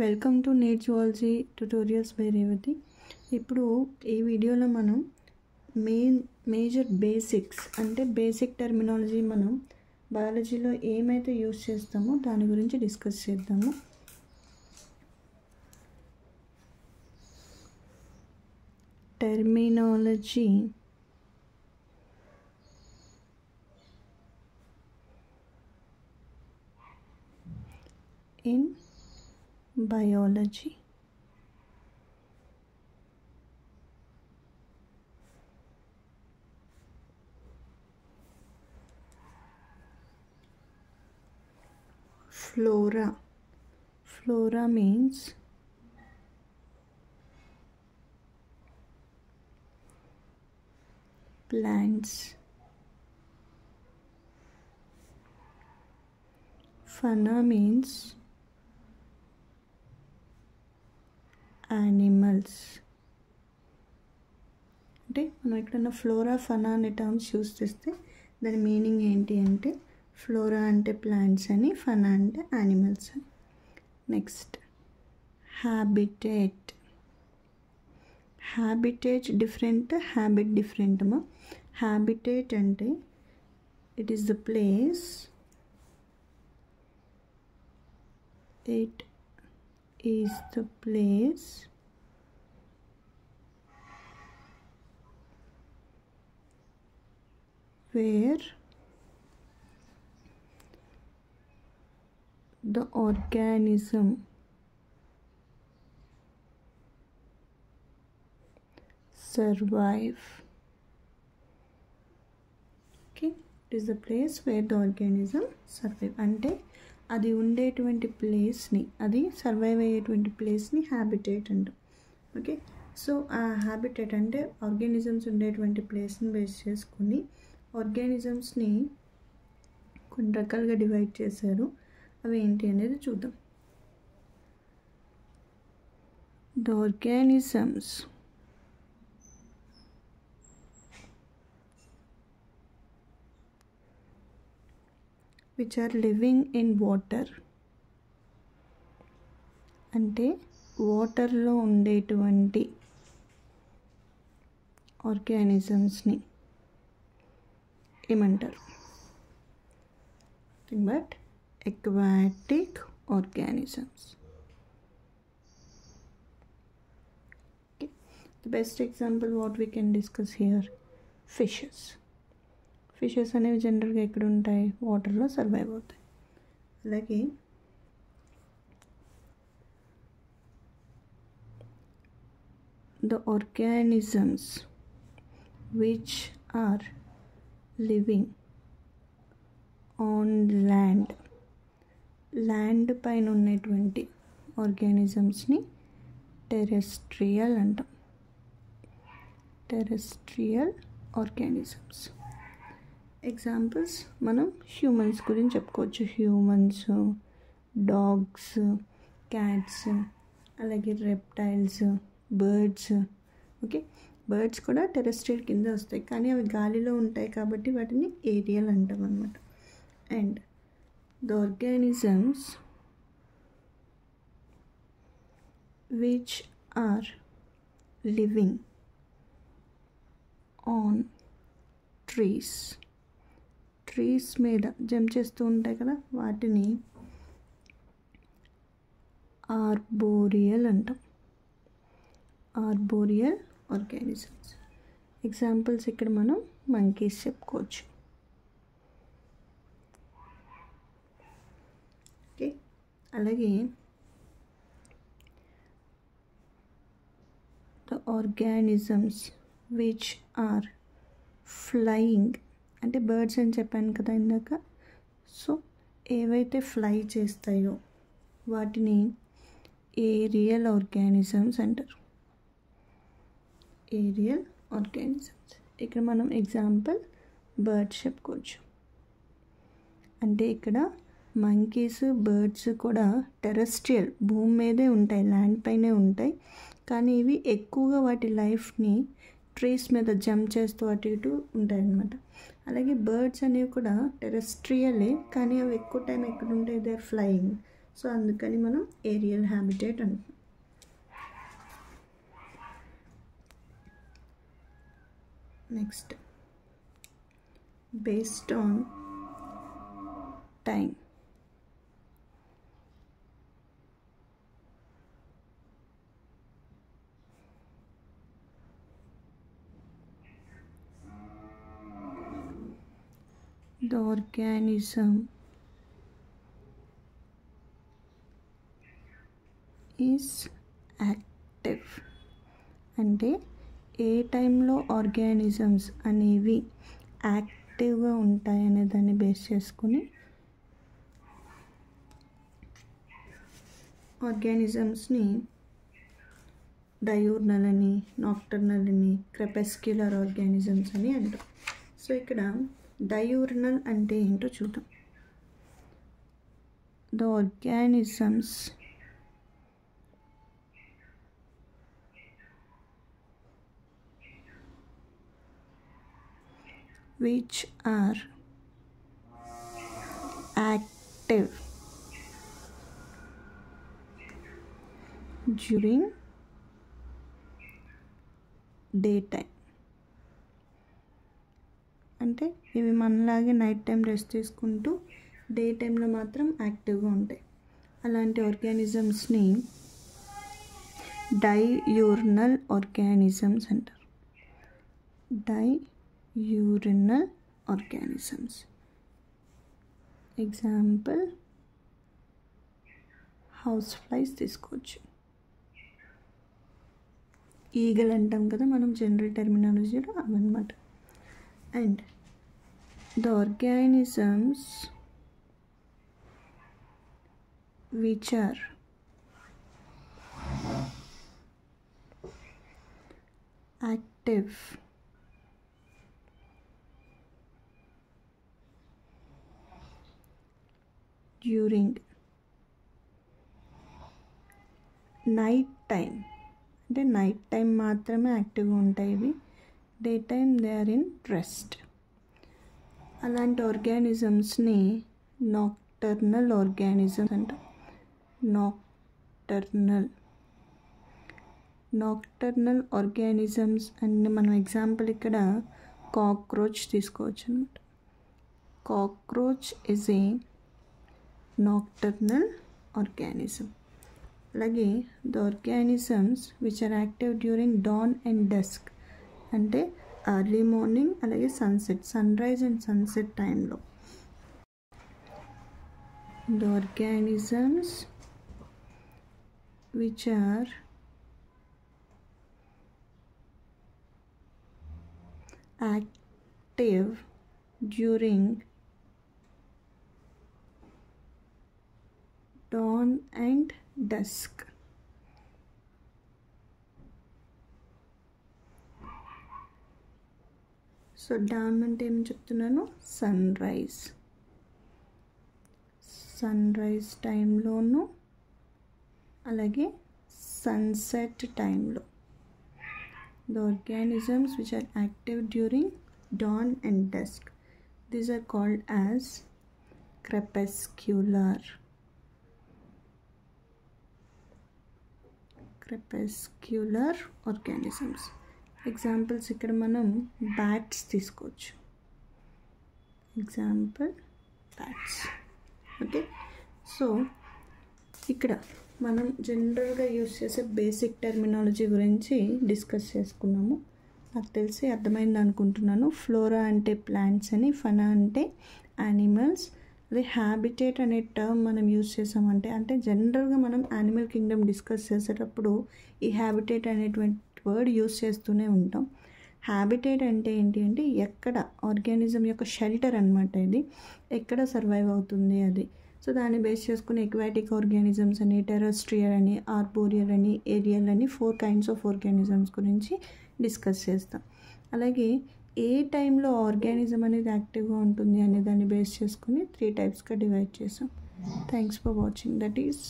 Welcome to NEET zoology tutorials by Revathi. ఇప్పుడు ఈ వీడియోలో మనం మేజర్ బేసిక్స్ అంటే బేసిక్ టర్మినాలజీ మనం బయాలజీలో ఏమైతే యూజ్ చేస్తామో దాని గురించి డిస్కస్ చేద్దాము. Terminology in biology. Flora means plants. Fauna means animals. అంటే మనం ఎక్కడన్నా ఫ్లోరా ఫనా అనే టర్మ్స్ యూస్ చేస్తే దాని మీనింగ్ ఏంటి అంటే ఫ్లోరా అంటే ప్లాంట్స్ అని, ఫనా అంటే యానిమల్స్ అని. Next habitat different, habit different అమ్మా. హ్యాబిటేట్ అంటే it is the place, where the organism survive. Okay, it is the place where the organism survive. అంటే అది ఉండేటువంటి ప్లేస్ని, అది సర్వైవ్ అయ్యేటువంటి ప్లేస్ని హ్యాబిటేట్ అంటాం. ఓకే, సో ఆ హ్యాబిటేట్ అంటే ఆర్గానిజమ్స్ ఉండేటువంటి ప్లేస్ని బేస్ చేసుకుని ఆర్గానిజమ్స్ని కొన్ని రకాలుగా డివైడ్ చేశారు. అవి ఏంటి అనేది చూద్దాం. The organisms which are living in water అంటే వాటర్లో ఉండేటువంటి ఆర్గానిజమ్స్ని ఏమంటారు? But aquatic organisms. Okay. The best example what we can discuss here, fishes అనేవి జనరల్గా ఎక్కడ ఉంటాయి? వాటర్లో సర్వైవ్ అవుతాయి. అలాగే the organisms which are living on land పైన ఉన్నటువంటి ఆర్గానిజమ్స్ని టెరెస్ట్రియల్ అంటాం. Terrestrial organisms. ఎగ్జాంపుల్స్ మనం హ్యూమన్స్ గురించి చెప్పుకోవచ్చు. హ్యూమన్స్, డాగ్స్, క్యాట్స్, అలాగే రెప్టైల్స్, బర్డ్స్. ఓకే, బర్డ్స్ కూడా టెరెస్ట్రియల్ కింద వస్తాయి, కానీ అవి గాలిలో ఉంటాయి కాబట్టి వాటిని ఏరియల్ అంటాం అన్నమాట. And the organisms which are living on trees మీద జంప్ చేస్తూ ఉంటాయి కదా, వాటిని ఆర్బోరియల్ అంటాం. Arboreal organisms. ఎగ్జాంపుల్స్ ఇక్కడ మనం మంకీస్ చెప్పుకోవచ్చు. ఓకే, అలాగే the organisms which are flying అంటే బర్డ్స్ అని చెప్పాను కదా ఇందాక. సో ఏవైతే ఫ్లై చేస్తాయో వాటిని ఏరియల్ ఆర్గానిజమ్స్ అంటారు. Aerial organisms. ఇక్కడ మనం ఎగ్జాంపుల్ బర్డ్స్ చెప్పుకోవచ్చు. అంటే ఇక్కడ మంకీస్, బర్డ్స్ కూడా టెరెస్ట్రియల్, భూమి మీదే ఉంటాయి, ల్యాండ్ పైనే ఉంటాయి, కానీ ఇవి ఎక్కువగా వాటి లైఫ్ని ట్రీస్ మీద జంప్ చేస్తూ అటు ఇటు ఉంటాయి అన్నమాట. అలాగే బర్డ్స్ అనేవి కూడా టెరెస్ట్రియలే, కానీ అవి ఎక్కువ టైం ఎక్కడ ఉంటాయి? They are flying. సో అందుకని మనం ఏరియల్ హ్యాబిటేట్ అంటున్నాం. Next, based on time. The organism is active. అంటే ఏ టైంలో ఆర్గానిజమ్స్ అనేవి యాక్టివ్గా ఉంటాయనే దాన్ని బేస్ చేసుకుని ఆర్గానిజమ్స్ని డయూర్నల్ అని, నాక్టర్నల్ అని, క్రెపస్క్యులర్ ఆర్గానిజమ్స్ అని అంటాం. సో ఇక్కడ డయూర్నల్ అంటే ఏంటో చూద్దాం. The organisms which are active during daytime. అంటే ఇవి మనలాగే నైట్ టైం రెస్ట్ తీసుకుంటూ డే టైంలో మాత్రం యాక్టివ్గా ఉంటాయి. అలాంటి ఆర్గానిజమ్స్ని డైయూర్నల్ ఆర్గానిజమ్స్ అంటారు. Diurnal organisms. Example house flies తీసుకోవచ్చు. ఈగలు అంటాం కదా మనం జనరల్ టెర్మినాలజీలో, అవన్నమాట. And the organisms which are active during night time. అంటే నైట్ టైం మాత్రమే యాక్టివ్గా ఉంటాయి ఇవి. Day time they are in rest. అలాంటి ఆర్గానిజమ్స్ని నాక్టర్నల్ ఆర్గానిజమ్స్ అంటాం. నాక్టర్నల్ ఆర్గానిజమ్స్ అంటే మనం ఎగ్జాంపుల్ ఇక్కడ కాక్రోచ్ తీసుకోవచ్చు అనమాట. Cockroach is a nocturnal organism. అలాగే the organisms which are active during dawn and dusk అంటే ఎర్లీ మార్నింగ్ అలాగే sunset, sunrise and sunset టైంలో. The organisms which are active during dawn and dusk. So dawn అంటే ఏం చెప్తున్నాను, sunrise టైంలోను అలాగే sunset టైంలో. The organisms which are active during dawn and dusk, these are called as crepuscular organisms. Examples ఇక్కడ మనం bats తీసుకోవచ్చు. Example bats. Okay, so ఇక్కడ మనం జనరల్గా యూస్ చేసే బేసిక్ టెర్మినాలజీ గురించి డిస్కస్ చేసుకున్నాము. నాకు తెలిసి అర్థమైంది అనుకుంటున్నాను. ఫ్లోరా అంటే ప్లాంట్స్ అని, ఫనా అంటే యానిమల్స్, అదే హ్యాబిటేట్ అనే టర్మ్ మనం యూజ్ చేసామంటే, అంటే జనరల్గా మనం యానిమల్ కింగ్డమ్ డిస్కస్ చేసేటప్పుడు ఈ హ్యాబిటేట్ అనేటువంటి వర్డ్ యూజ్ చేస్తూనే ఉంటాం. హ్యాబిటేట్ అంటే ఏంటి అంటే ఎక్కడ ఆర్గానిజం యొక్క షెల్టర్ అనమాట. ఇది ఎక్కడ సర్వైవ్ అవుతుంది అది. సో దాన్ని బేస్ చేసుకుని ఎక్వాటిక్ ఆర్గానిజమ్స్ అని, టెరెస్ట్రియల్ అని, ఆర్బోరియల్ అని, ఏరియల్ అని 4 kinds ఆఫ్ ఆర్గానిజమ్స్ గురించి డిస్కస్ చేస్తాం. అలాగే ఏ టైంలో ఆర్గానిజం అనేది యాక్టివ్గా ఉంటుంది అనే దాన్ని బేస్ చేసుకుని 3 typesగా డివైడ్ చేసాం. Thanks for watching. That is